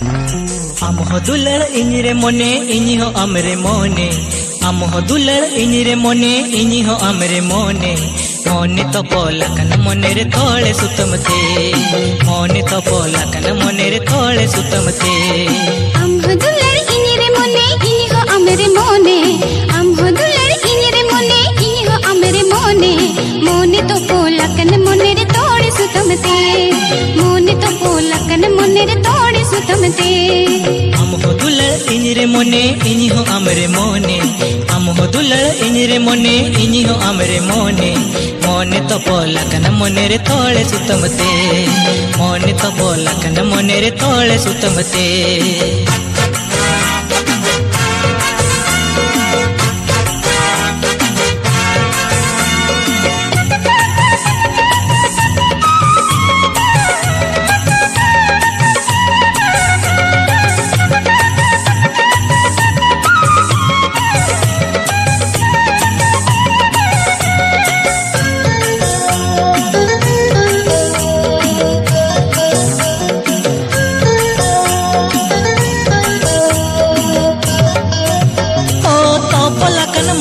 आम हो दुलड़ इनिरे मोने इनी हो अमरे मोने। आम हो दुलड़ इनिरे मोने इनी हो अमरे मोने। मोने तो पोला कन मोने रे थोड़े सुतमते। मोने तो पोला कन मोने रे थोड़े सुतमते। आम हो दुलड़ इनिरे मोने इनी हो अमरे मोने। आम हो दुलड़ इनिरे मोने इनी हो अमरे मोने। मोने तो पोला कन मोने रे थोड़े सुतमते। मोने तो पोला कन मोने रे थोड़े सुतमते। आम हो दुलड़ इनिरे मोने इनी हो अमरे मोने। आम हो दुलड़ इनिरे मोने इनी हो अमरे मोने। मोने तो पोला कन मोने रे थोड़े सुतमते। मोने तो पोला कन मोने रे थोड़े सुतमते।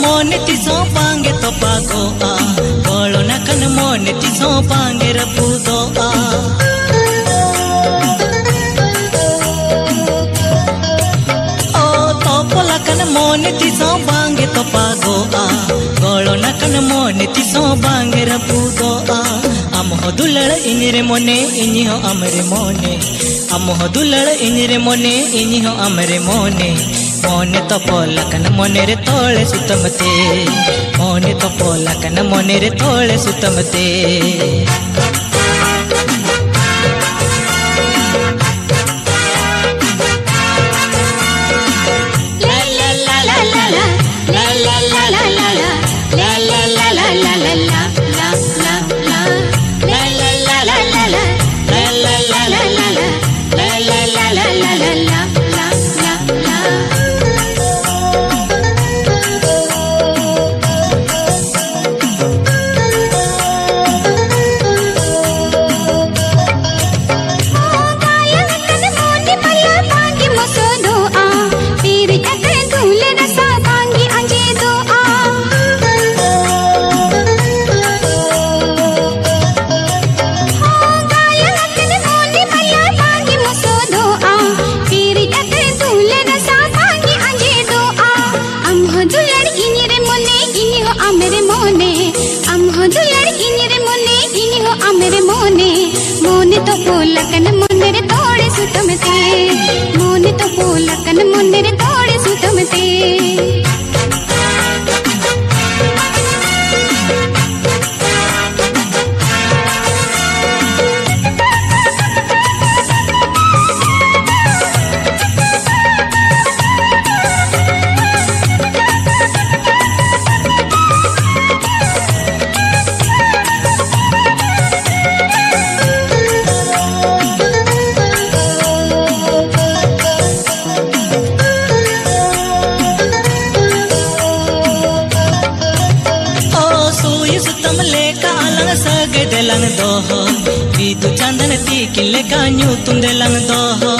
मोने तिसो पांगे तो पागो आ गोलो नकन मोने तिसो पांगे रपूदो आ। ओ तो पोलकन मोने तिसो पांगे तो पागो आ गोलो नकन मोने तिसो पांगे रपूदो आ। आम हो दुलड़ इनिरे मोने इनी हो अमरे मोने। आम हो दुलड़ इनिरे मोने इनी हो अमरे मोने। मोने तो पोला कन मोने रे थोड़े सुतमते। मोने तो पोला कन मोने रे थोड़े सुतमते। मोने तो पोला कन मोने रे थोड़े सुतमते। मोने तो पोला कन मोने रे थोड़े सुतमते। सगे देलन दोहो बीतु चंदन ती किले कान्यू तुम देलन दोहो।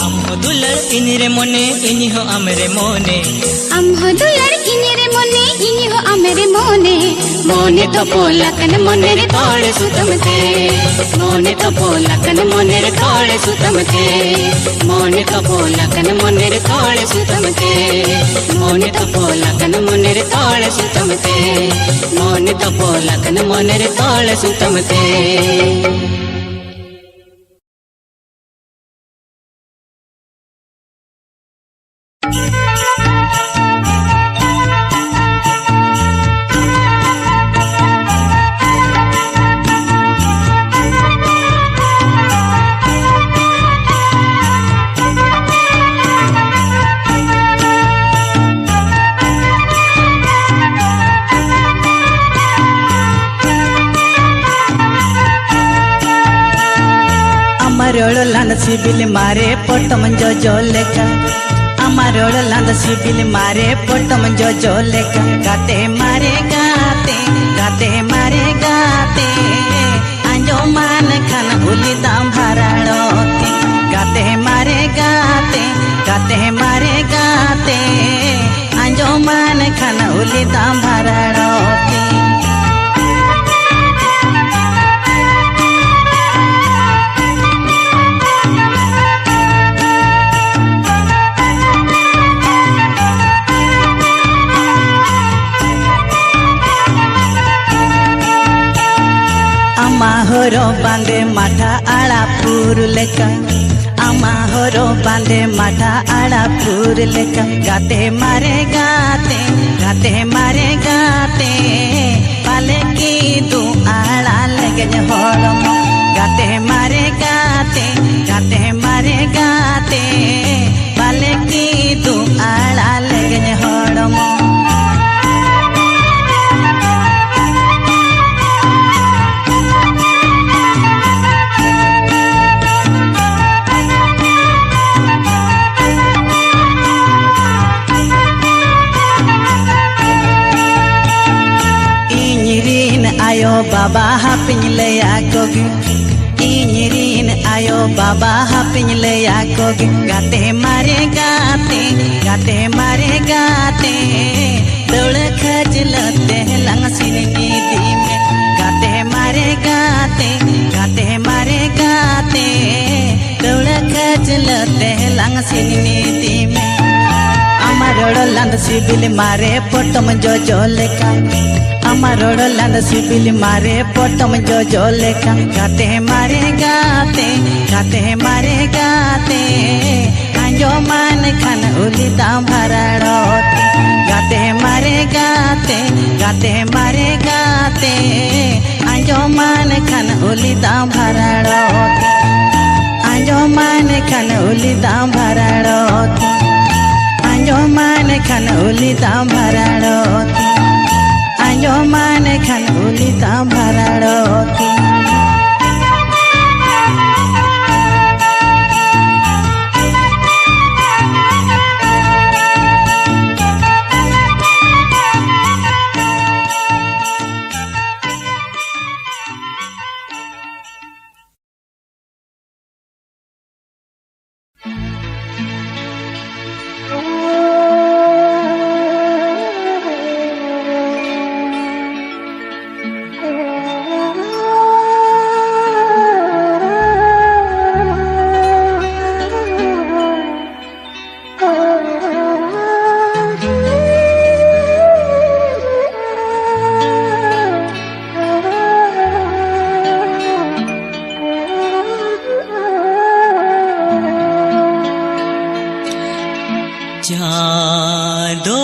आम हो दुलड़ इनिरे मोने इनी हो अमरे मोने। आम हो दुलड़ इनिरे मोने इनी हो अमरे मोने। मोने तो पोला कन मोने रे थोड़े सुतमते। मोने तो पोला कन मोने रे थोड़े सुतमते। मोने तो पोला कन मोने रे थोड़े सुतमते। मोने तो पोला कन मोने रे थोड़े सुतमते। मोने तो पोला कन मोने रे थोड़े सुतमते। मरोड़ लान सिबिल मारे पटम जो जो लेखा। amaroड़ लांद सिबिल मारे पोटम जो जो लेका गाते मारे गाते आंजो मान खान उली दाम भराड़ोती गाते मारे गाते आंजो मान खान उली दाम भराड़ोती हरो बांधे माठा आड़ा पूर लेका हरो बांधे माठा आड़ा पूर लेका गाते मारे गाते पाले की दू आड़ा लगे हड़म गाते मारे गाते पाले की दू आड़ा लगे हड़म आयो बाबा हापिन ले आकोगे इनिरीन आयो बाबा हापिन ले आकोगे गाते मारे गाते दौड़ खजलते लंग सिनगी दी में गाते मारे गाते दौड़ खजलते लंग सिनगी दी में amaroड़ लांद सिबिल मारे पोटम जो जो लेका amaroड़ लांद सिबिल मारे पोटम जो जो लेका गाते मारे गाते आंजो मान खान उली दाम भराड़ोती गाते मारे गाते आंजो मान खान उली दाम भराड़ोती आंजो मान खान उली दाम भराड़ोती आंजो मान खान उली दाम भराड़ोती आंजो मान खान उली दाम भराड़ोती जादो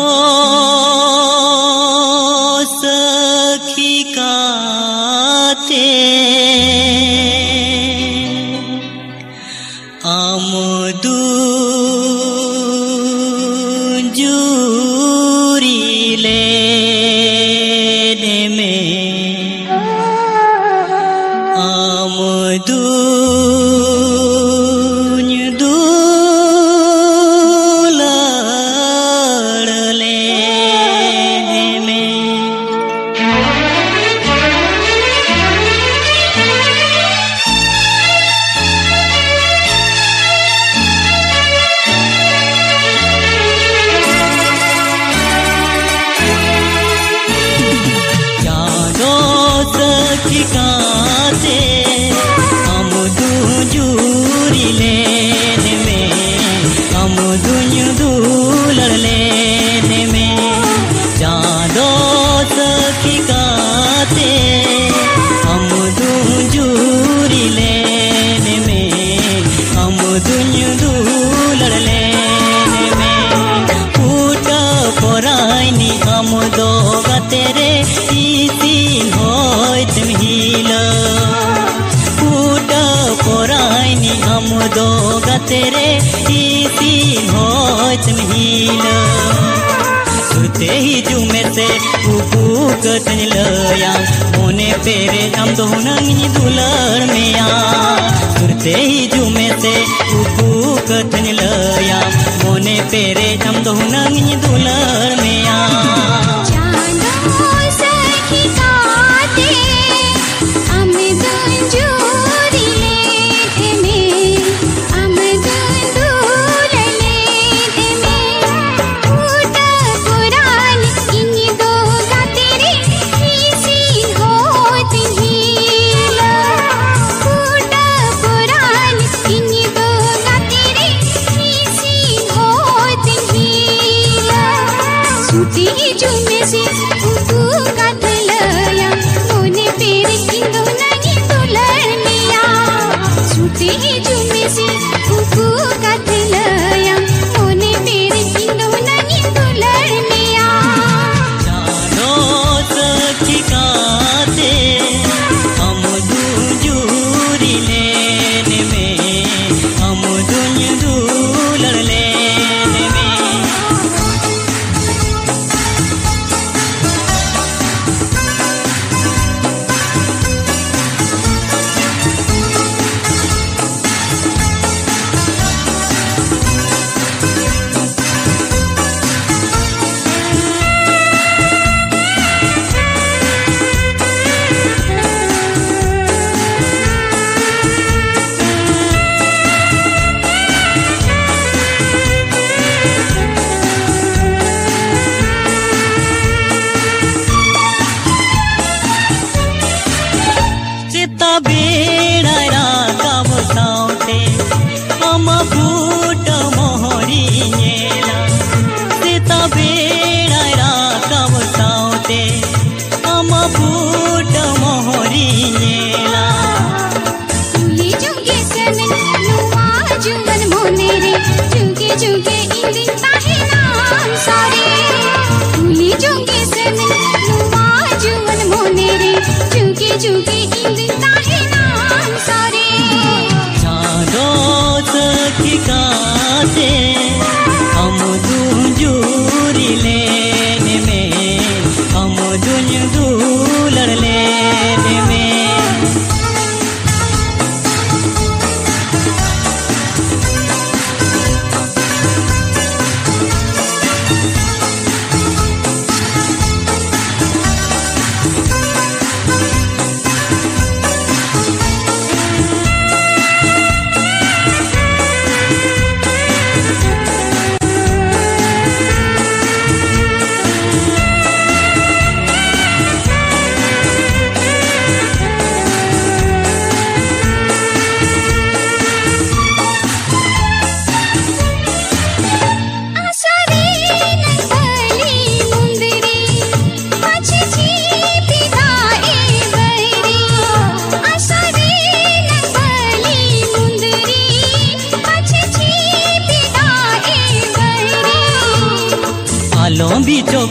सखी काते आमदू जूरी लेने में आमदू तेरे इसी होत मिल सुरत सुरते हिजू में से उकू कतन लया मोने पेरे हम तो नंगी दुलर में आ सुरते हिजू में से उकू कतन लया मोने पेरे हम तो नंगी दुलर में आ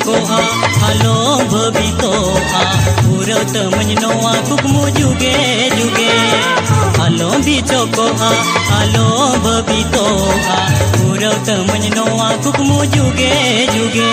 को हालो भबी तो पूरत मनोआ कुकमु जुगे जुगे हालो बीचो को हालो भबी तो पूरत मनोआ कुकमु जुगे जुगे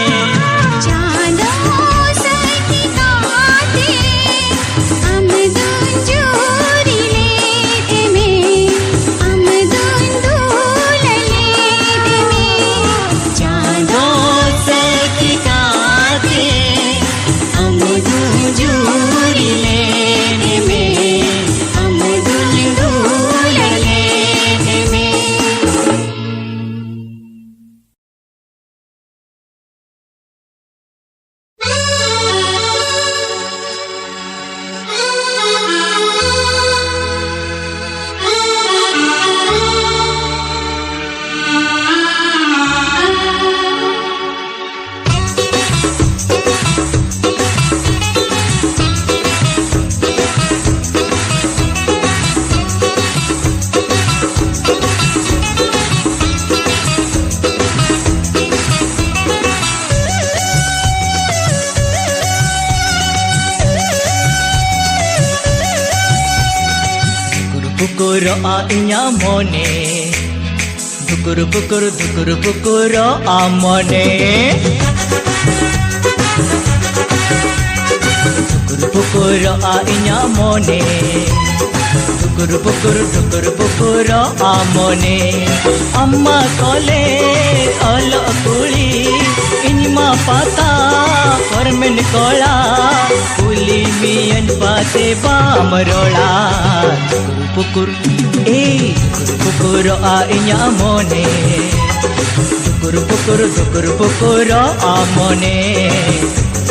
inya mone dukur bukur a mone Pukur inya mone Pukur amone Amma kole alo kuli Inma pata Kormen kola Kuli mian pate bamrola Pukur Pukur inya mone Pukur amone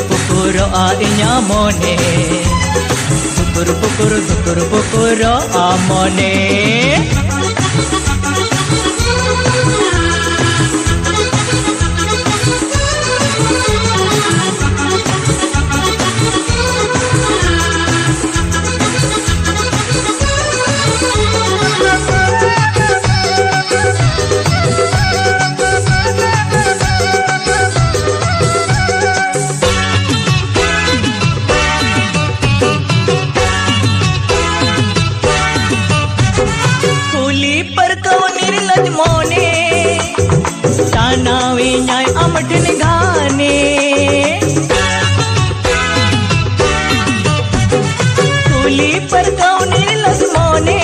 Pukur inya mone Pukur amone अमठन गाने कुली पर कौने लसमोने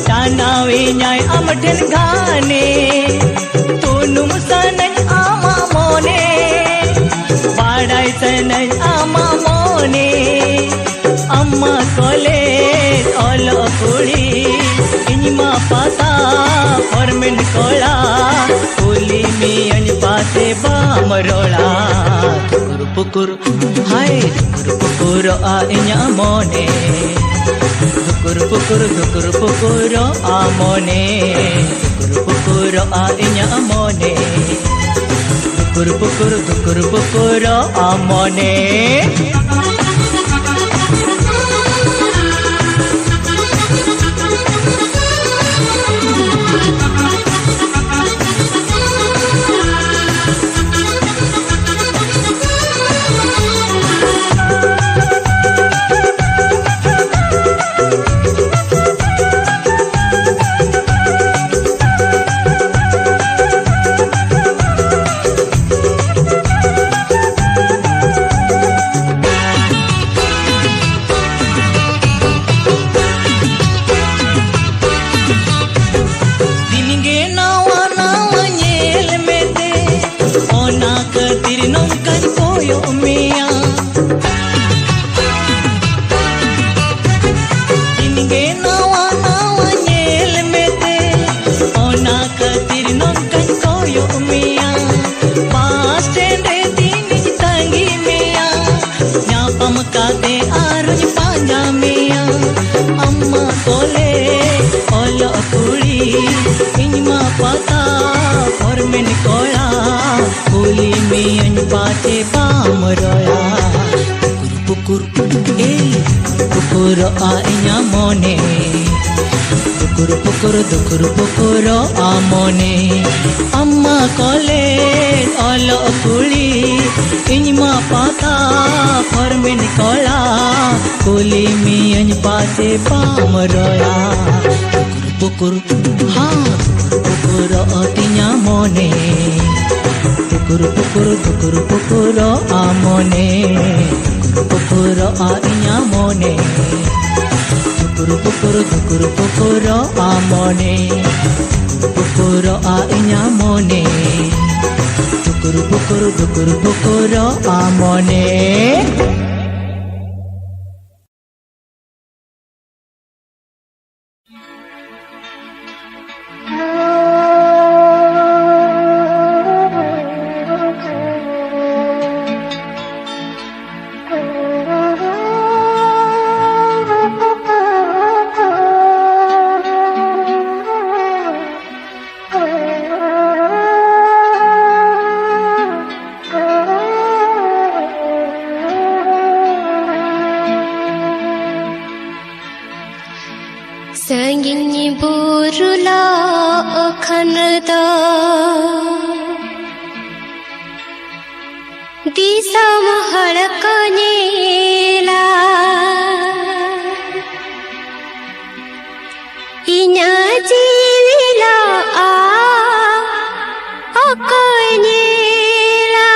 तानावे न्याय अमठन गाने तोनुम सनन आमा मोने पाड़ाई सनन आमा मोने अम्मा कोले ओलो कुड़ी इनमा पाता और मिन कोला कुली मियन पाते बामरोला पुकुर हाय पुकुर इnya mone पुकुर amone पुकुर inya mone पुकुर amone Pukur inya mone Pukur amone Amma kole olo kuli Inma pata formin kola Kuli mian pate pamroya Pukur inya mone Pukur amone Pukur inya mone Pukur amone Pukur inya mone Pukur amone संगिनी बुरुला खनदा दिशा महड़कनेला इना जीविला अकनेला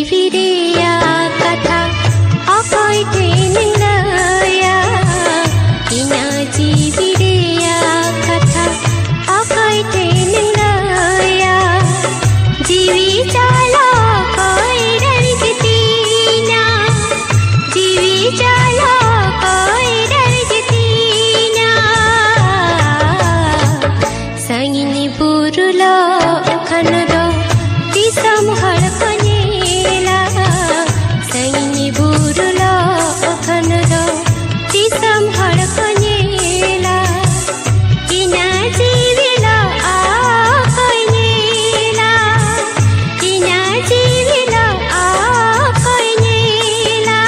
जीवी रेया कथा अकय ठेनलया इना जीवी रेया कथा अकय ठेनलया जीवी जाला कय रजतीना जीवी जाला कय रजतीना सांगिनी बुरुला खनरो तिसम हळकनेला सांगिनी बुरुला खनरो तिसम हळकनेला इना जीवीला आकनेला इना जीवीला आकनेला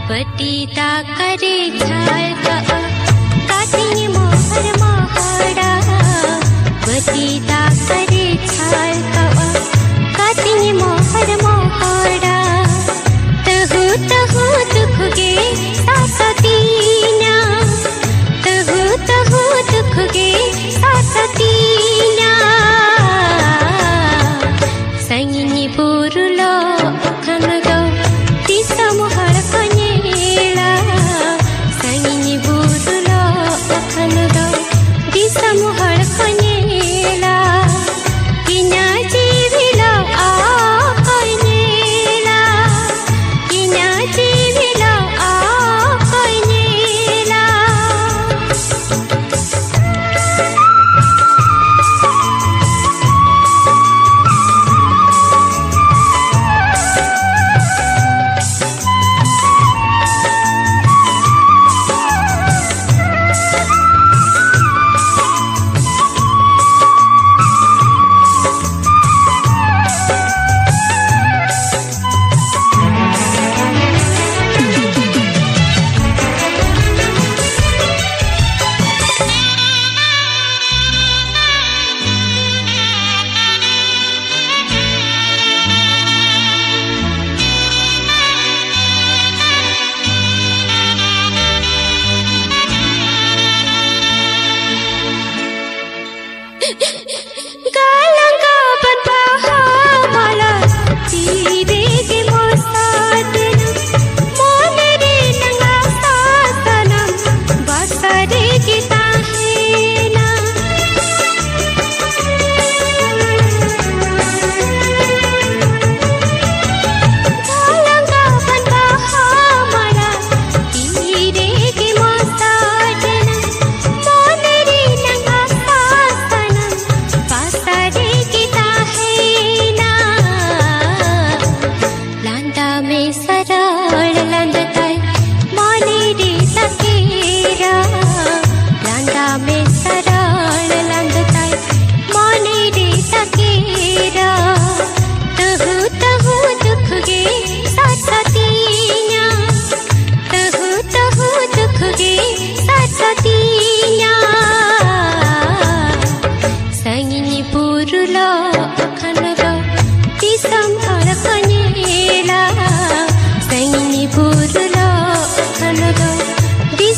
पतिता करे छाल का कातिनी मोहर महाड़ा पतिता करे छाल का कातिनी मोहर महाड़ा तहु तहु दुख गे सासतीना तहु तहु दुख गे सासतीना सांगिनी बुरुलो खनगो तिसम हळकनेला सांगिनी बुरुलो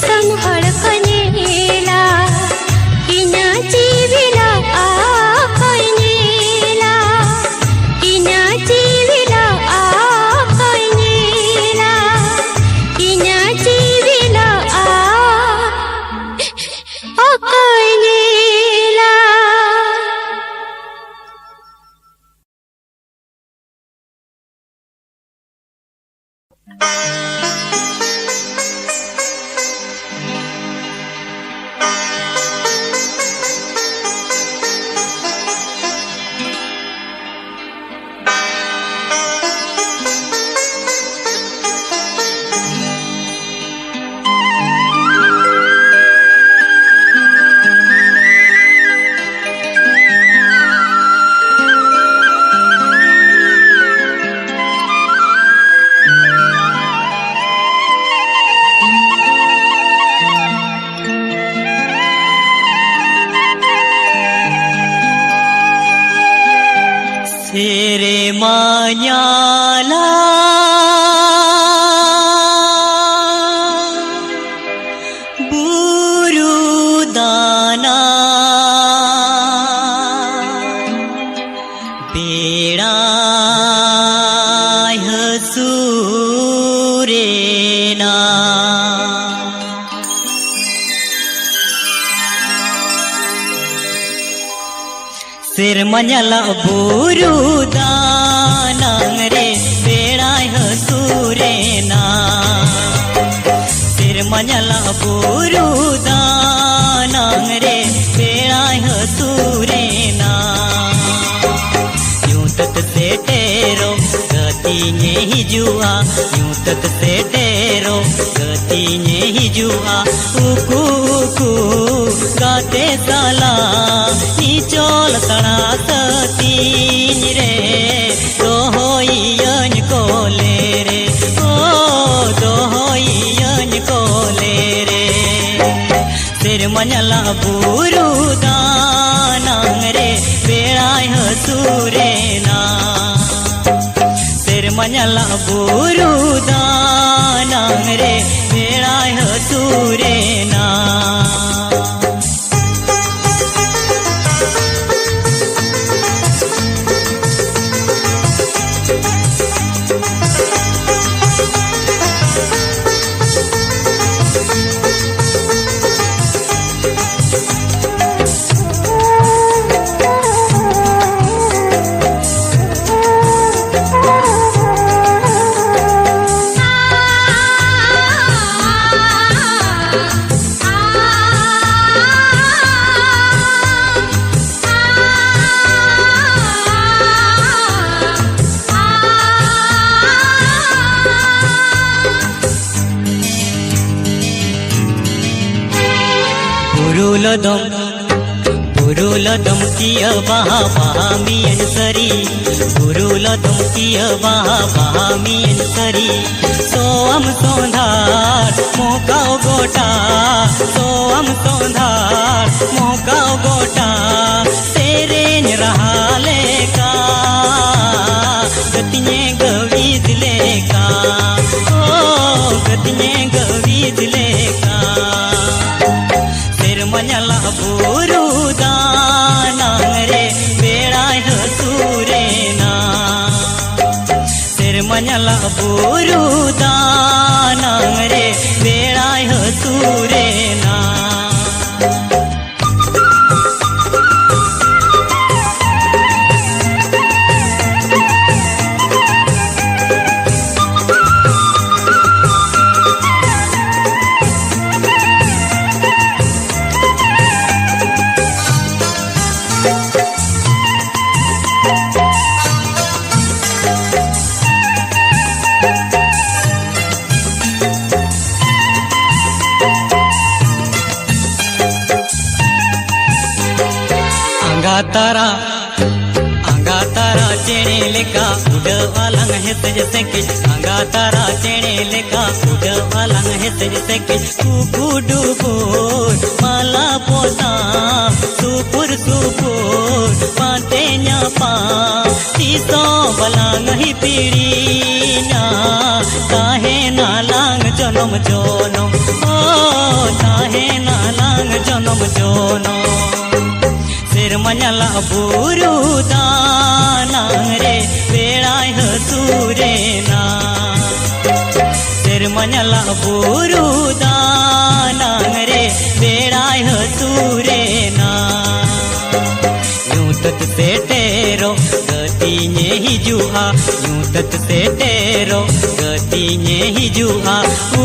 दिसम हड़ कनेला इना जीविला आ कनेला इना जीविला आ कनेला इना जीविला आ कनेला। तेरे मान्याला बुरुदाना बेड़ा हसूरेना सिर मഞ്ഞला बुरुदाना रे बेड़ा हसूरेना सिर मഞ്ഞला बुरुदाना रे बेड़ा हसूरेना यूं तक से टेरो गति ने ही जुआ यूं तक से टेरो गति ने ही जुआ उकू उकू गाते साला नीचोल तड़ा सतीन रे तो होयन को ले रे ओ तो होयन को ले रे सिर मഞ്ഞला बुरुदाना रे बेड़ा हसूरेना सिर मഞ്ഞला बुरुदाना रे बेड़ा हसूरेना। बुरुलदम किया बहा बहा मियन सरी बुरुलदम किया बहा बहा मियन सरी सोम सोंधार मोकाओ गोटा सोम सोंधार मोकाओ गोटा तेरे रहा लेका गतिये गवीज लेका ओ गतिये गवीज लेका मഞ്ഞला बुरुदाना रे बेड़ा हसूरेना सिर मഞ്ഞला बुरुदाना रे बेड़ा हसूरेना। आंगा तारा चेणे लेका उडवालंग है तजसे के आंगा तारा चेणे लेका उडवालंग है तजसे के कुकुडुबुर माला पोता सुपुर सुपुर पाते न्यापा तीसो बलांग ही पीड़ीना काहे नालांग जनम जनम ओ जनम जोनो सेरमाला बुरु दानां रे बेड़ाय हसुरेना सेरमाला बुरु दानां रे बेड़ाय हसुरेना यूं तक से टेरो गतिने हिजुआ यूं तक से टेरो गतिने हिजुआ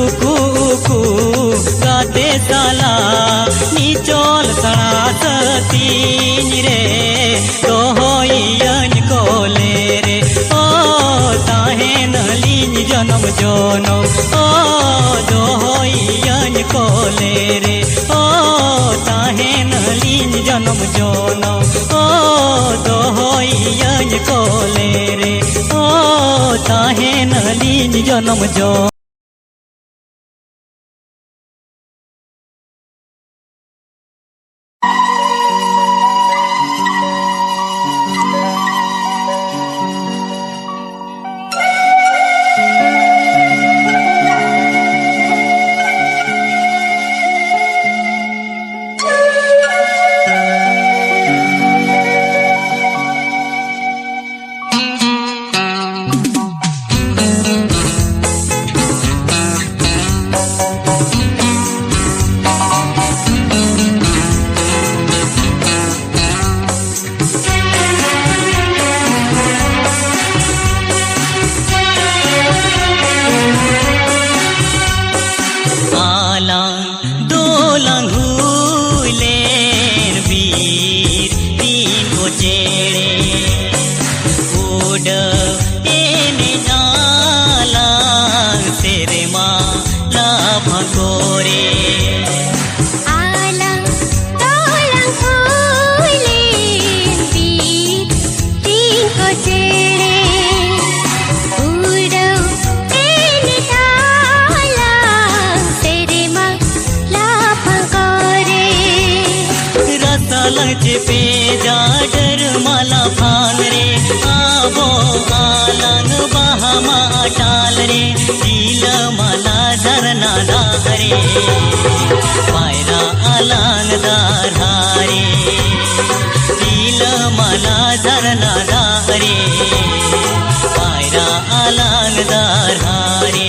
उकू उकू गाते साला निचोल सड़ा सतीन रे तो होयन कोले रे ओ ताहे नलीन जन्म जोनो ओ दो होयन कोले रे ओ ताहे नलीन जन्म जोनो ओ दो होयन कोले रे ओ ताहे नलीन जन्म जो पे जाडर माला भांग रे आवो आलांग बहामा टाल रे दिल माला झरना दारे पायरा आलांग दारे दिल माला झरना दारे पायरा आलांग दारे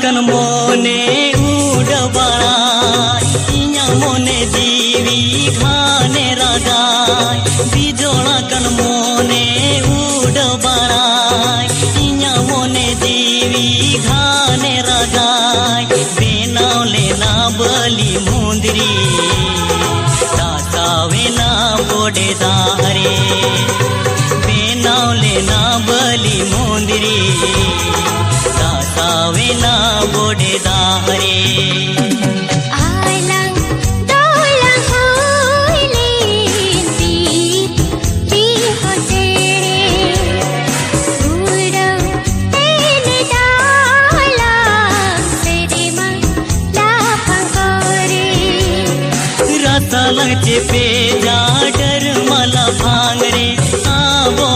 कन मोने उड़ बड़ाय इया मोने जीवी घाने रागाय बिजोड़ा कन मोने उड़ बड़ाय इया मोने जीवी घाने रागाय बेनाव लेना बली मुंदरी दासावे ना बोडे दारे बेनाव लेना बली मुंदरी दासावे ना बोडे दारे आलंग डोलंग होइले ती होते उड़ो तेने डाला तेरे मन लाफंग करे रसालंगचे पे जा डर मला भांग रे आवो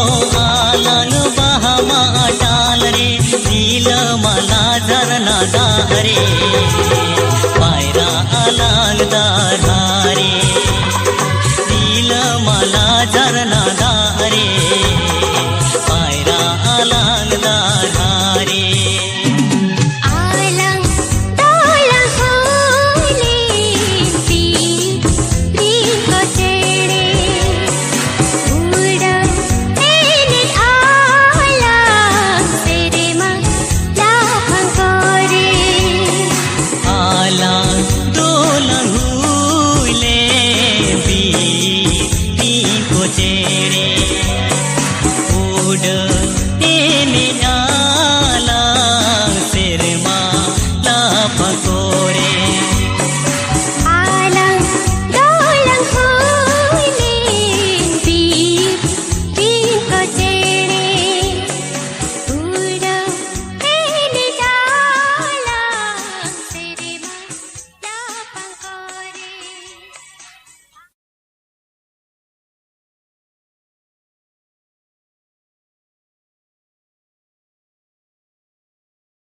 आलांग बहामा अटाल रे नील मला झरना दारे